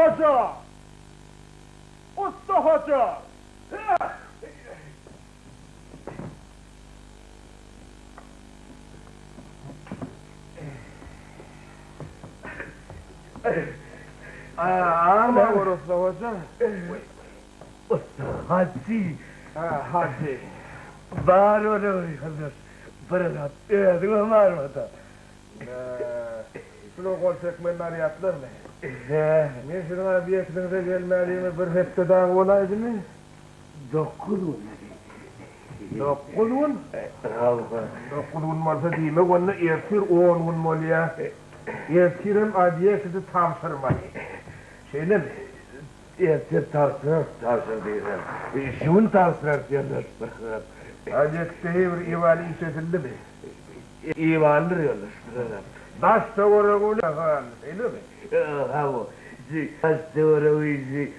Hoca! Usta Hoca! Ne var Usta Hoca? Hadi! Hadi. Var onu uyuyor. Fırlat, ödüm varmadı. Şunu kol çekmenin arayatlar mı? Men şuna bir ekdinize gelmediğimi bir hepte daha olaydı mı? Dokunun. Dokuzun? Dokuzun varsa deyime onu ertir 10 molya. Ertirim adiye sizi tavsırmayı. Şeyle mi? Ertir tavsır değilim. Şun tavsır diyorlar. Adiyekteyi bir ivali işletildi mi? İvandır diyorlar. Daş da oraya koyuyor. Öyle mi? Ha bu. Taş devre uyucu.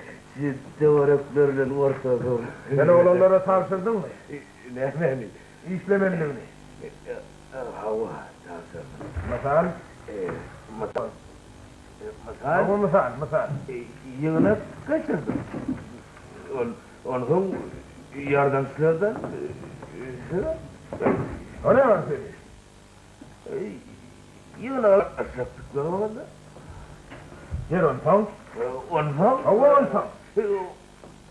Devreklerden ortada. Sen oğlanlara tavsırdın mı? Ne? İşlemenli mi? Hava tavsır. Masal? Masal. Ama misal. Yığına kaçırdım. Onun yardımcılardan O ne var senin? yığına aşaktıkları vardı. Yer onsan? Ondan Hava onsan.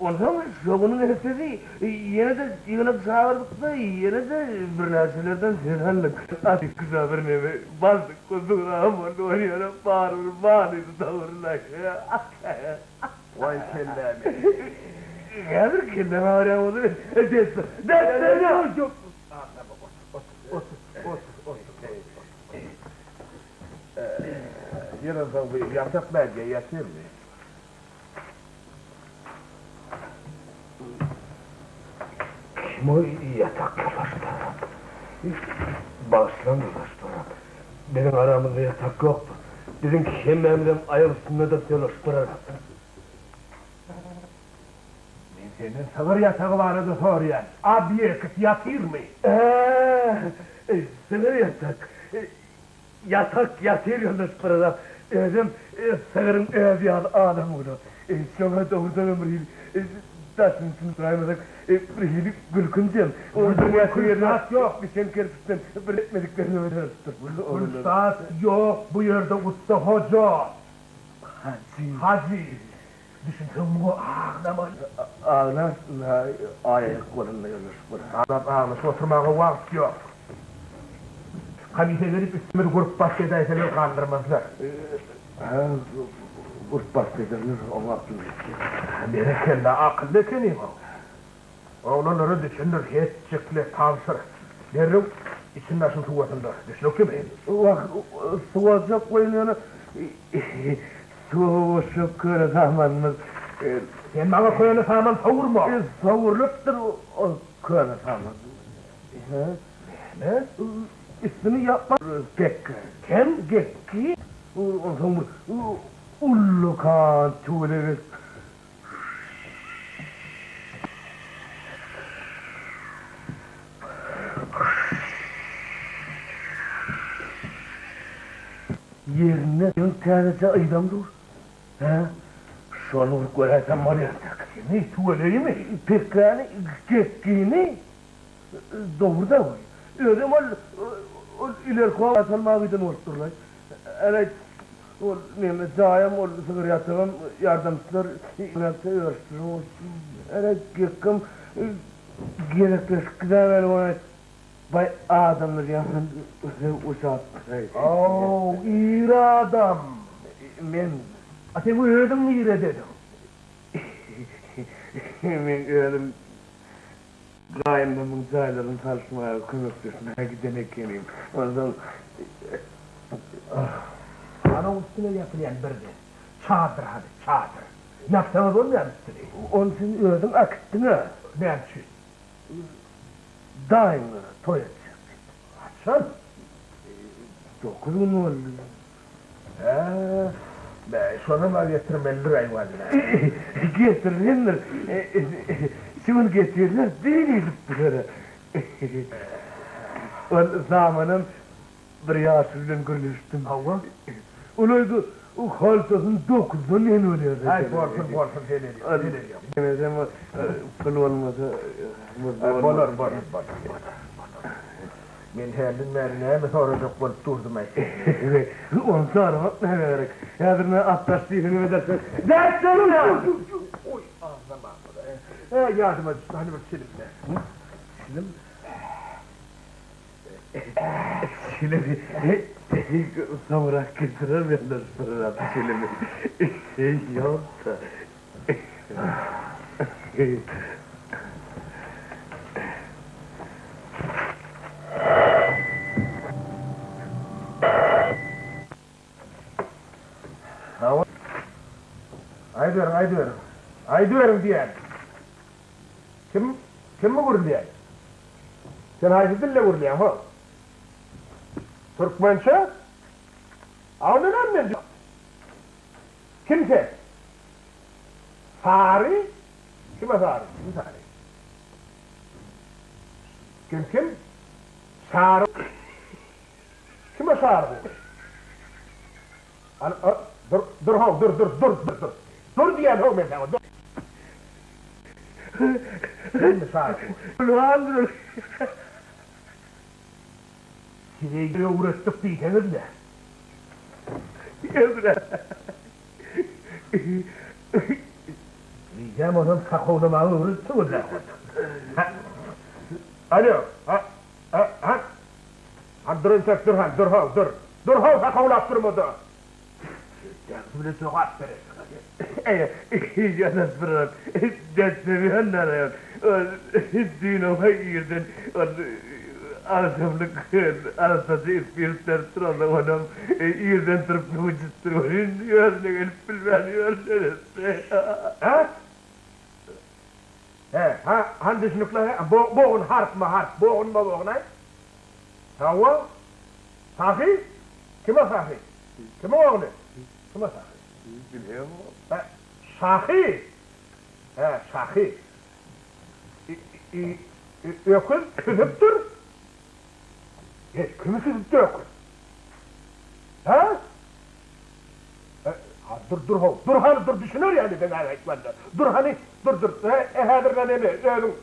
ondan şokunun ertesi yine de yığına çağırdık da yine de bir narsalardan zirhanlık. Atık kısa bir neve bastık kuzduğuna aman oynayana bağırır tavırlar. Vay kellemi. Geldir kendime arayamadı. Desene. Yok. Yer onsan bu yatak belge yatır mı? Kim o yatak dolaştıran? Bağışlan dolaştıran. Benim aramızda yatak yoktu. Dedim ki hem emrim ayak üstünde de dolaştıran. Senin sağır yatağı vardı soruyan. Abi yakıt yatır mı? Sınır yatak. Yatak yatır dolaştıran. Dedim sığırın evi adam oldu. Sonra doğrudan ömrüyle taşın sınırlaymadık. Rihili gülküncem. Orada Fırsat yok. Bir sen kerpisten bir etmediklerini öğrenirsin. Fırsat yok bu yerde Usta Hoca. Hacı. Düşünsün bu ağlaman. Ağlarsın ha, ayak kolunda yollar. Ağlaş oturmağa vakit yok. Kamite verip üstüme grup bahçedeyseler kandırmazlar. Urtbas ederler, o aklını etti. Berekelle akıllı kenim o. Oğlanları düşünür, hiç çıklı tavsır. Derim, içinden şu tuvatında. Düşünür ki mi? Suvatacak koyun yana. Suvatacak köre zamanımız. Sen bana koyanı saman savurma. Savurluktur o köre zaman. Ne? İsmini yapma. Gekki. Kim? Gekki. Ullukan tüyleri. Yerine yöntemse aydan dur. Şunu görürsen var ya. Ne tüyleri mi? Pekani, gekkiğini doğruda var. Öyle ol ileri kova atılmak için oluşturlar. Evet, ol neyme cayam ol sığır yatağım yardımcılar yönetse örüştürüm. Evet, gekkim gerekleşkiden benim ona bay adamlar yanın uçak. Oo, iyi adam. Men Sen bu öldün mü yine dedim. men öldüm. Gayemden cayların çalışmaya kömekleşmeye giden ekeniyim. Ondan Ana üstüne yapılan birdi. Çadır hadi, çadır. Yapsanız olmayan üstüne. onun için öldüm akıttın ha. Ben şu. Daima toyacak. Açsan. 9 gün oldu. Ben şuna var getirmeli lirayı vallahi. Getirirler. Şunu getirirler. Değildik böyle. O zamanın bir yaşlıdan görüştüm. Hava. Olaydı o haltasın 9'dan en oluyor. Hay borsun sen ediyorum. Demesem pul olmasa Bolar. Men händin märine mi soracak bolup durdum ay. On sonra ne gerek? Yadırına atlas diyeni mi dersin? Dersin ya! Oy ağzıma. Yardıma düştü hani bir silimle. Şilemi samurak getiremiyorlar fırlat şilemi. Şey yok da. Aydıyorum diyen. Kim mi vurdu diyen? Sen hangi dille vurdu diyen ha? Türkmençe? Avni lan ben? Kimse? Sari? Kime Sari? Kim Sari? Kim? Sari. Kime Sari bu? Dur. Dur diyen ho men sana, dur. Kim Sari bu? Ulan Size uğraştık diyseniz de. Emre. Diyeceğim onun sakovlamanı uğraştınız da. Alo. Durun tek dur. Dur sakovlattırmadı. Bile sokat verir. Yanas fırlat. Desseviyen narayan. Dinova girdin. Arasımlık arasası ispirtler sırada onam yerden tırıp ucuşturuyor. Yüzüne gelip bilmeniyor neresi. Ha? Hangi sınıflar? Boğun harf mı harf? Boğun mu boğun ay? Hava? Sahi? Kime sahi? Kime oğlu? Kime sahi? Biliyor musun? Sahi? Sahi. Öküz küzüptür. Kimi küzüptür öküz? Ha? Dur düşünür yani ben ayaklarında. Dur. Hadirden emi, öğün.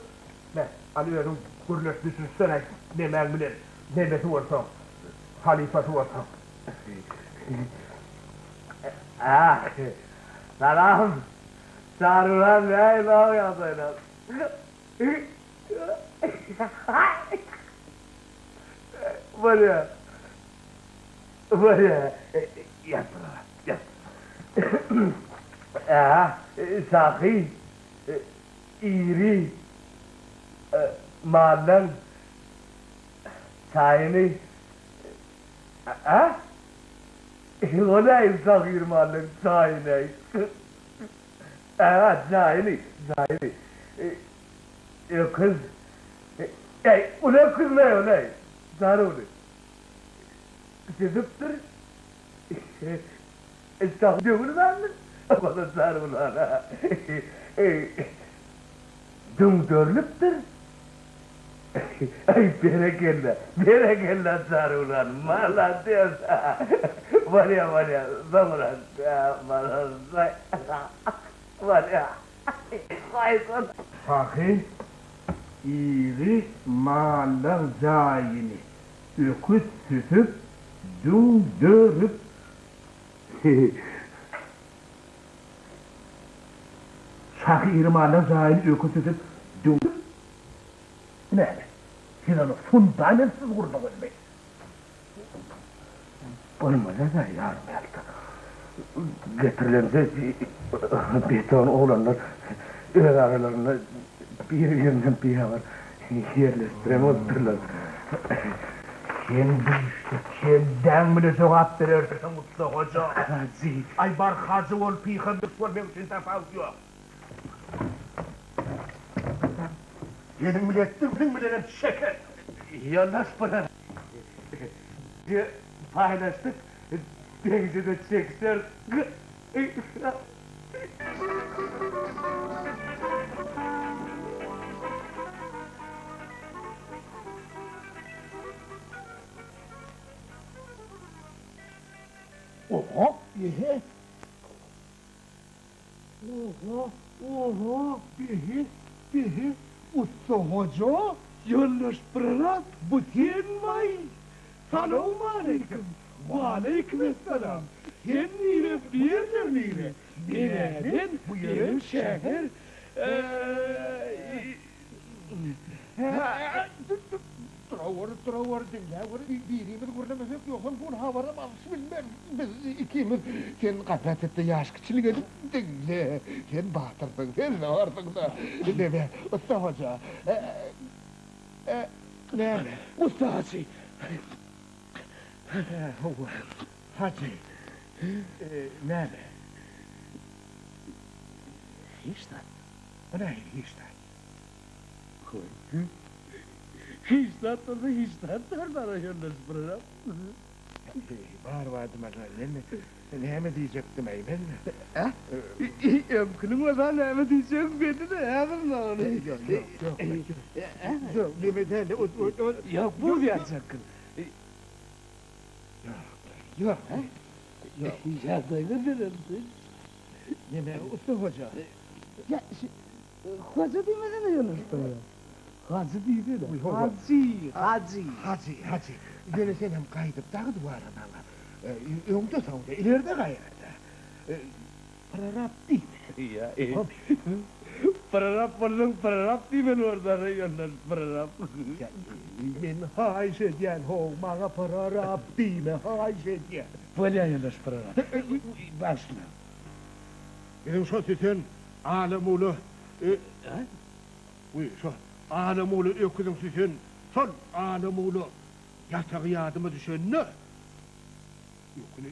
Ne? Hani öğün kuruluş düşünsene, nemen bilir. Nebeti olsam, halifası olsam. Salam. Sarılan ne bağ yazayla. Var ya. Yat. Sahi. İri. Mahallen. Çayını. O ne sakir mahallen çayını. Çayını. Kız. O ne kız ne o ne? Sarı onu. Siziptir. Sakıyor bunu ben mi? Bana sarı ulan. Dümdörlüktür. Ay berekella sarı ulan. Mala diyorsa. Var ya, zamuran. Var ya. Saysan. Sahi, iri mahallen zayini. Öküz sütüp, dümdörüp. Sahi iri mahallen zayini öküz sütüp, dümdörüp. Ne? Siz onu fundamentsiz vurdunuz be. Olmadı da yarım yaptı. Getirilense beton oğlanlar ev aralarında bir yerinden bir var yerleştiremezdirler. Sen bu işte senden bile cevap verirsin Mutlu Hoca. Hacı. Ay bar hacı ol piyha bir sormam için tefavut yok. Yedim bile ettim bile şeker. Yanlış bana. Paylaştık. Denize de çekser. Oho! Ye. Oho, bihi, usta hoca, yanlış pırlat, bu yenmay. Selamun aleyküm, ve aleykümselam. Hem nire, bir nire. Nereden, bu yerim şehir. Duravur, dinle, birimiz görlemesek yoksa bu havara bakışı bilmem. Biz ikimiz, sen gaflet etti, yaş küçülük edip dinle. Sen batırdın, sen zavardın da. Deme, usta hoca. Ne? Usta hacı. Hacı. Nerede? Hiç de. Ne hiç de? Hiç tatlı, hiç tatlı arıyorlar bana. Var ne mi diyecektim eymen? Emkinin o zaman ne mi diyecektim dedi de hemen ne onu? Yok, yok, bu diyecektim. Yok. Ya dayı verirsin. Ne usta hoca? Ya, hoca demeden yanır ya. Hacı değil mi? Hacı. Böyle sen hem kaydıp dağı duvara bana. Yolda savunca, ileride gayrete. Prarap değil mi? Ya, prarap değil mi orada yanlar prarap? Men hayş ediyen ho, bana prarap değil mi? Hayş ediyen. Böyle yanlar prarap. Başla. Benim şu tütün, alemulu. Buyur şu. Alemulu öküzün süsün, son alemulu yatağı yadıma düşen ne? Ökünü,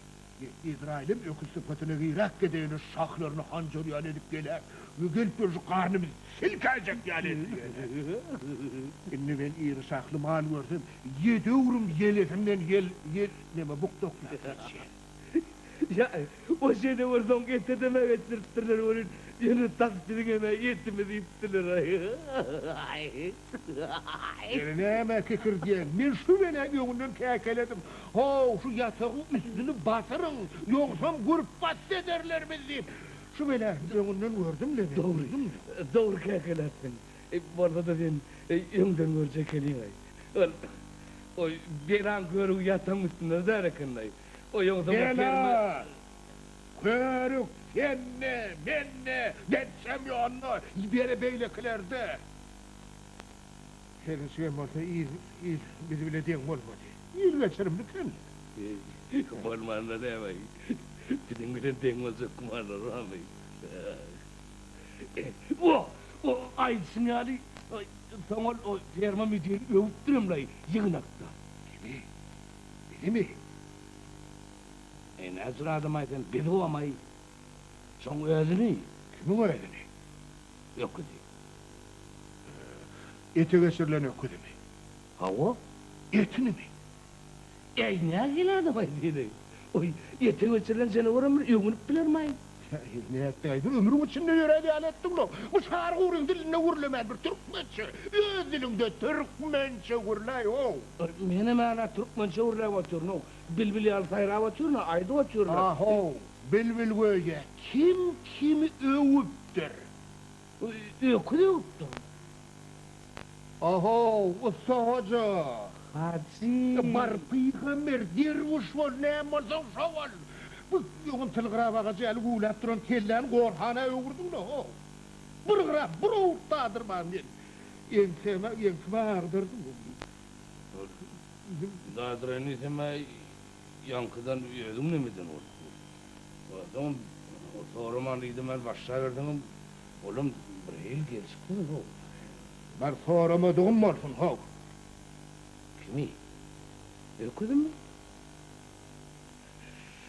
İsrail'im öküz sıfatını gıyrak edeyini, şahlarını hancarıyan edip geler, ve gelip bir karnımız silkecek yani. Şimdi ben iri şahlı mal gördüm, 7 eurum yeletimden neme bukdoklar. Ya, o şeyde oradan getirdim eve sırtırlar onun, yeni taksinin eme yetimi deyiptiler. Yani neme kekir diyen, ben şu bene yönünden kekeledim. Ho, şu yatağın üstünü basarın, yoksa grup bahsederler bizi. Şu bene yönünden gördüm de. Doğru kekelersin. Bu arada da ben yönden görecek eliyim. O bir an görü yatağın üstünde de rekindayım. O yoksa Gela! Körük senne, menne, detsem yanına, bere beylekilerde. Senin şeyim olsa iyi, bizi bile diyen olmadı. İyi geçerim lütfen. Olmanda demey. Bizim bile denmez okumanlar abi. O aysın yani. Sana o termometreyi övüttürüm lay, yığınakta. Değil mi? Nasıl adam aydın, bir olamay. Son özünü, Kimin öğreni? yok idi. Eti geçirilen öküdü mü? Ha o? Etini mi? Ne gel adam aydın? Oy, yetin geçirilen canavarın bir övünüp bilir mi? Ne ettiydi? Ömrüm içinde yüredi alettin lo. Bu şarkı uğrun diline vurlemez bir Türkmençe. Öz dilinde Türkmençe vurlay o. Mene mana Türkmençe urla vaturno. Bilbili al sayra vaturno, aydı vaturno. Aho, bilbil göğe. Kim kimi övüptür? Öküde yoktu. Aho, usta hoca. Hacı. Barpıyğımır, dirvuş var, ne mazan şaval. Bu yoğun tılgırabağa gel gulap duran tellen gorhana öğürdün de o. Bırgıra, buru tadırman ben. Yenseme ağırdırdım. Dadırını seme yankıdan ödüm nemeden oldu. O zaman sorumanlıydım ben başa verdim. Oğlum buraya gelsin o. Ben soramadığım olsun ha. Kimi? Öküdün mü?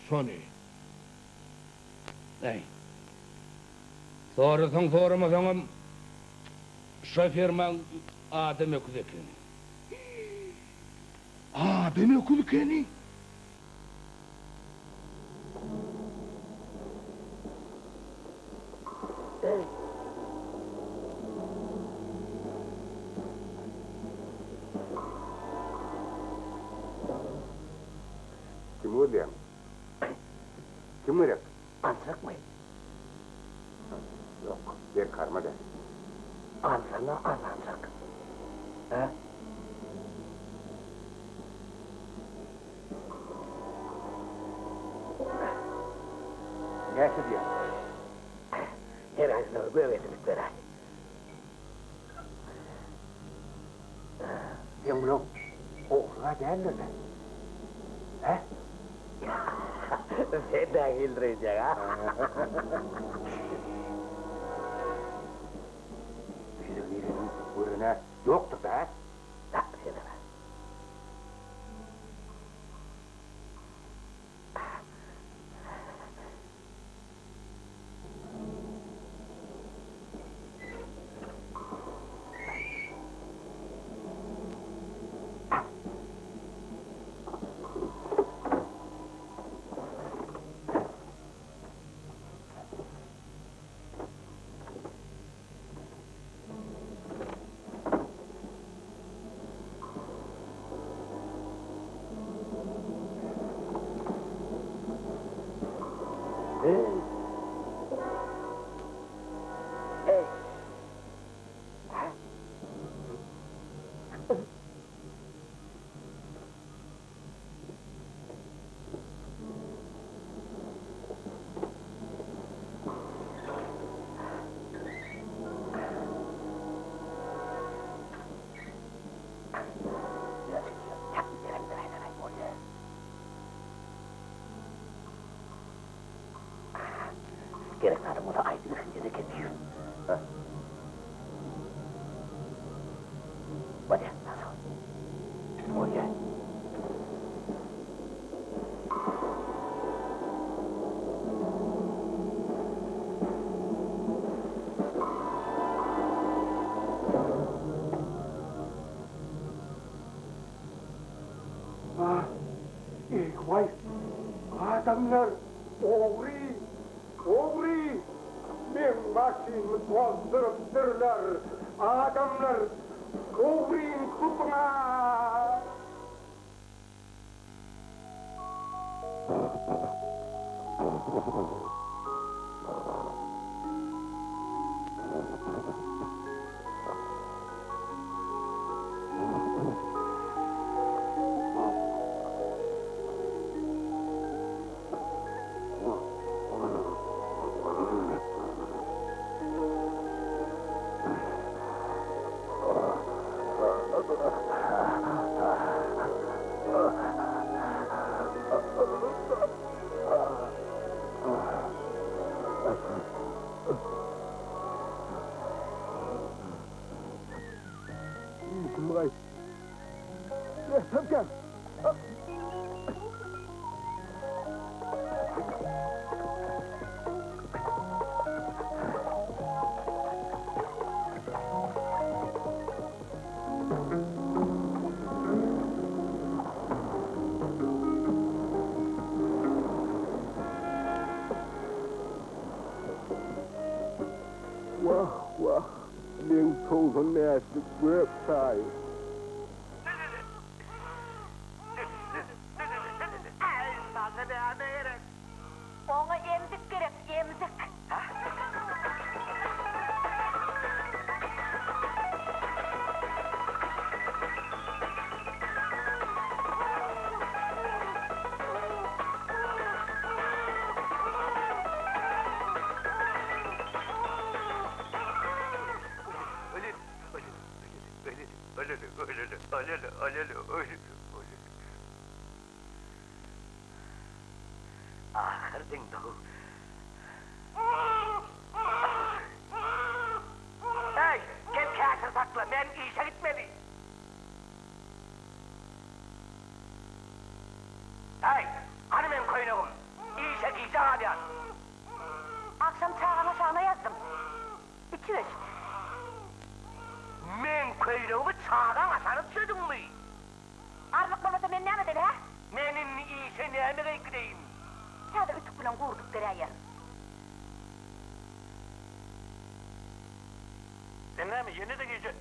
Soni. Ey. Sorasan soramasan şoförmen adam öküd ekin. Demek okuduk yani. Kim kim gerek? Ansırak mı? Yok, bir karma da. Ansana ansırak. He? Neyse diyor. Herhalde gövetlik verer. Sen bunu oğluna değerli de. He? Sen de güldürecek ha. Bizim birinin buruna yoktu be. Ha, sen de. Gerek adam o da aynı düşüncede geçiyor. Hadi nasıl? Oraya. Ah, vay, adamlar oğri, oğri, ben başımı tozdırıptırlar, adamlar oğrin kupuna. Vay. Tabii. Wah, wah, being told on that website. Ona emzik gerek, emzik. Ahır dindu. Hey, gel kâsır sakla, ben işe gitmedi. Hey, hani ben koyunum, işe giyeceğim hadi yaz. Akşam çağına aşağına yazdım. İçiver. Men koyunumu çağdan aşağını düşürdün mü? Arlık babası ben ne dedi ha? Menin işe ne gideyim? Sağda ütük bilen kurduk bir ayar. Sen ne mi, yeni de giyeceksin?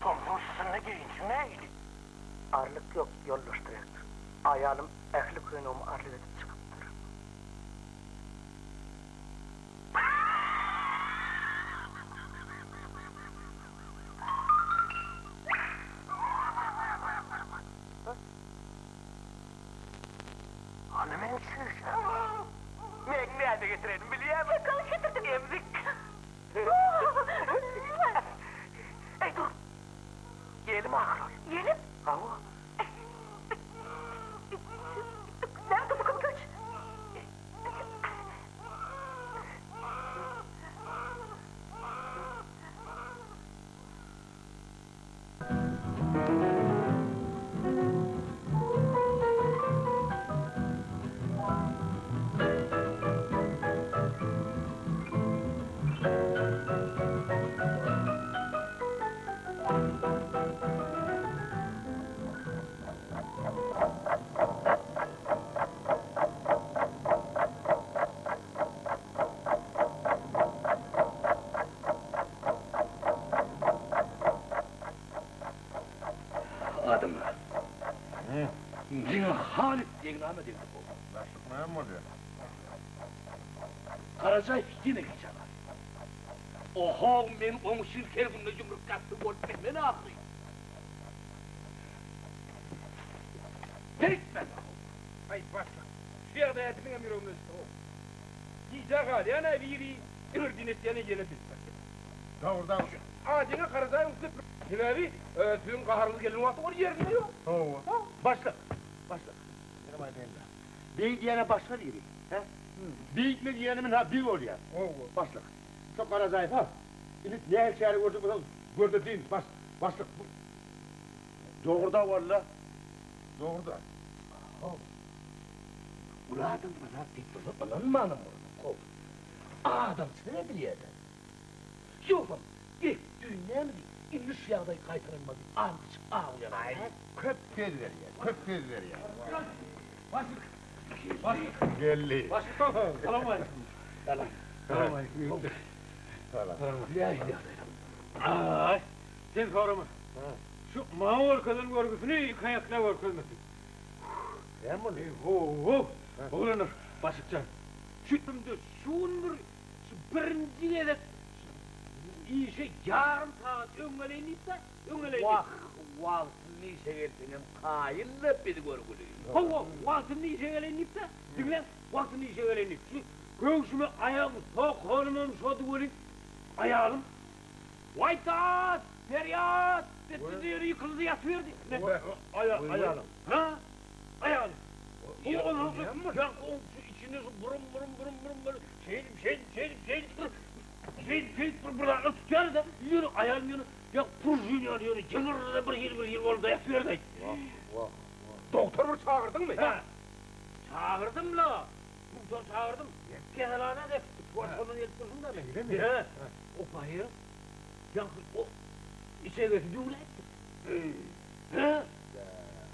Tomrun üstüne giyince neydi? Arlık yok, yollaştıracaktır. Ayağım ehli koyunumu arlı edip çıkıp. Hemen sığsa. Ben nerede getirelim biliyor musun? Kalıp getirdim. Emzik. Ey dur. Yiyelim ağır. Yiyelim. Hava. Sen kızı kız göç. Adamlar. Yine Halit diye nama dedi bu. Başlık ne oluyor? Karacay yine geçer. Oho men onu şirketimle yumruk kattı bol beni aklı. Tekme. Ay başlık. Şu yerde etmin emir olmuş. Yiyecek hali yana biri ırdinet yana gelip Doğrudan şu. Ağacına karıdayım kıt. Hilavi, tüm kaharlı gelin vakti var yerinde yok. Başla. Bir diyene başla diyeyim. Büyük mü diyenimin ha bir ol ya. Başla. Çok Karacay ha. İlit ne her şeyi gördük bakalım. Gördü değil. Başla. Doğruda valla. Doğrudan. Muradın bana dik bana anam orada. Adam seni biliyordu. Yok ilk dünya mı değil? İnmiş yağdayı kaytarılmadı. Almış ağlayan. Köp tez ver ya. Köp tez ver ya. Başlık. Gelli. Selam aleyküm. Selam aleyküm. Ay, sen sorma. Şu mağur kadın görgüsünü kayakla görgüsün. Ben bunu. Oğlanır, başıkcan. Şunun birinci yedek iyi şey yarım saat öngeleyinip de öngeleyinip. Vaktın neyse geldiğinin kayınla beni görgülüyor. Vaktın iyice geleyinip de dinle, vaktın iyice geleyinip. Göğsüme ayağımı sok, hormonu sodu verip ayağım. Vaytat, feryat, dedi yıkıldı yatıyordu. Ayağım. Ha? Ayağım. Onu ya içinde burun böyle şey buradan tutuyor da yürü ayağım yürü ya purjun yürü cılır bir yıl oldu yapıyor da. Doktoru çağırdın mı? Ha. Çağırdım la. Çağırdım. Kehalana da sportonun yetiştirsin da ben. Öyle mi? He. O bayır. Ya o içe götürdü ulan. He.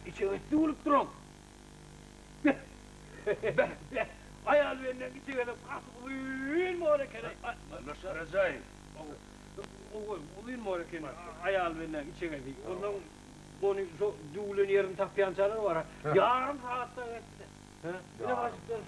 İçe götürdü ulup durum. Ayağını benden içe götürdü. Kasıp uyuyun mu oraya kere? Karacay. Uyuyun mu oraya kere? Ayağını benden içe götürdü. Ondan onu düğülün yerini taklayan çağırır var ha. Yarım saatte gitti. Ne başlıktan